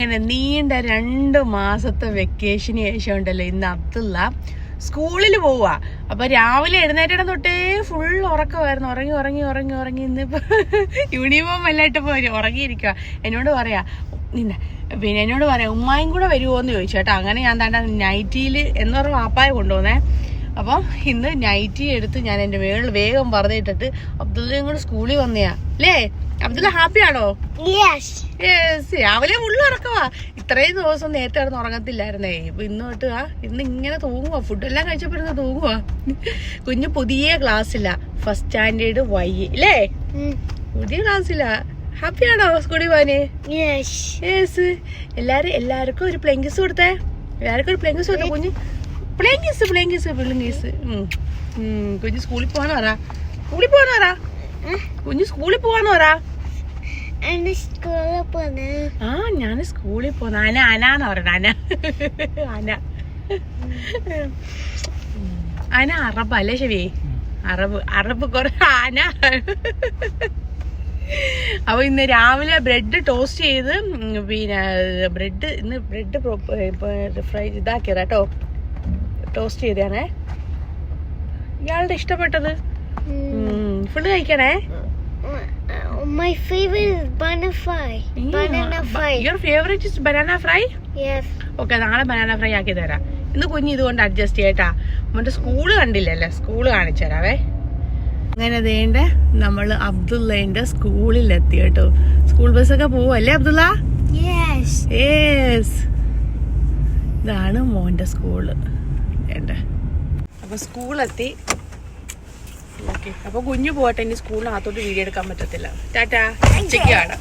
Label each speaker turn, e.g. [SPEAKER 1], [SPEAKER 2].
[SPEAKER 1] അങ്ങനെ നീണ്ട 2 മാസത്തെ വെക്കേഷന് ശേഷം ഉണ്ടല്ലോ ഇന്ന് അബ്ദുള്ള സ്കൂളിൽ പോവാ. അപ്പൊ രാവിലെ എഴുന്നേറ്റിടം തൊട്ടേ ഫുൾ ഉറക്കമായിരുന്നു. ഉറങ്ങി ഇന്നിപ്പോ യൂണിഫോം എല്ലാം ഇട്ടപ്പോ ഉറങ്ങിയിരിക്കുക. എന്നോട് പറയാ ഉമ്മായും കൂടെ വരുമോന്ന് ചോദിച്ചു കേട്ടോ. അങ്ങനെ ഞാൻ താണ്ട നൈറ്റിയില് എന്ന് പറഞ്ഞ വാപ്പായ കൊണ്ടുപോന്നേ. അപ്പം ഇന്ന് നൈറ്റി എടുത്ത് ഞാൻ എന്റെ മേളിൽ വേഗം പറഞ്ഞിട്ടിട്ട് അബ്ദുള്ളയും കൂടെ സ്കൂളിൽ വന്നെയാ അല്ലേ? അബ്ദുള്ള ഹാപ്പിയാണോ? രാവിലെ ഫുള്ള് ഉറക്കവാ. ഇത്രയും ദിവസം നേരത്തെ കിടന്ന് ഉറങ്ങത്തില്ലായിരുന്നേ. ഇപ്പൊ ഇന്ന് തൊട്ട് ഇന്ന് ഇങ്ങനെ തൂങ്ങുവാ. ഫുഡെല്ലാം കഴിച്ചപ്പോ ഇരുന്ന് തൂങ്ങുവാ. കുഞ്ഞ് പുതിയ ക്ലാസ്സില്ല, ഫസ്റ്റ് സ്റ്റാൻഡേർഡ് വൈ അല്ലേ? പുതിയ ക്ലാസ്സില്ല. ഹാപ്പിയാണോ സ്കൂളിൽ പോവാന്? എല്ലാവർക്കും ഒരു പ്ലെങ്കിസ് കൊടുത്തേ. എല്ലാവർക്കും ഒരു പ്ലെങ്കിസ് കൊടുത്തേ. കുഞ്ഞ് പ്ലെങ്കിസ് കുഞ്ഞ് സ്കൂളിൽ പോവാന്ന് പറ. കുഞ്ഞ് സ്കൂളിൽ പോവാന്ന് പറ. ഞാൻ സ്കൂളിൽ പോന്ന അനാന്ന് പറയണ. അന അറബ് അല്ലേ? ശരി, അറബ് കൊറേ ആന. അപ്പൊ ഇന്ന് രാവിലെ ബ്രെഡ് ടോസ്റ്റ് ചെയ്ത് പിന്നെ ബ്രെഡ് ഫ്രൈ ഇതാക്കിയതാ കേട്ടോ. ടോസ്റ്റ് ചെയ്താണേ. ഇയാളുടെ ഇഷ്ടപ്പെട്ടത് ഫുഡ് കഴിക്കണേ.
[SPEAKER 2] My favorite is banana fry.
[SPEAKER 1] Your favorite is banana fry?
[SPEAKER 2] Yes.
[SPEAKER 1] Okay, നാളെ ബനാന ഫ്രൈ ആക്കി തരാം. ഇന്ന് കുഞ്ഞ് ഇതുകൊണ്ട് അഡ്ജസ്റ്റ് ചെയ്യട്ടാ. മറ്റേ സ്കൂള് കണ്ടില്ലല്ലേ, സ്കൂള് കാണിച്ചു തരാവേ. അങ്ങനെ വേണ്ട നമ്മള് അബ്ദുള്ളന്റെ സ്കൂളിലെത്തി കേട്ടോ. സ്കൂൾ ബസ്സൊക്കെ പോവല്ലേ അബ്ദുള്ള?
[SPEAKER 2] Yes.
[SPEAKER 1] ഇതാണ് മോന്റെ സ്കൂള്. വേണ്ട അപ്പൊ സ്കൂളെത്തി. ഓക്കെ, അപ്പൊ കുഞ്ഞു പോട്ടെ. ഇനി സ്കൂളിനകത്തോട്ട് വീഡിയോ എടുക്കാൻ പറ്റത്തില്ല. ടാറ്റാ, ഉച്ചയ്ക്ക് കാണാം.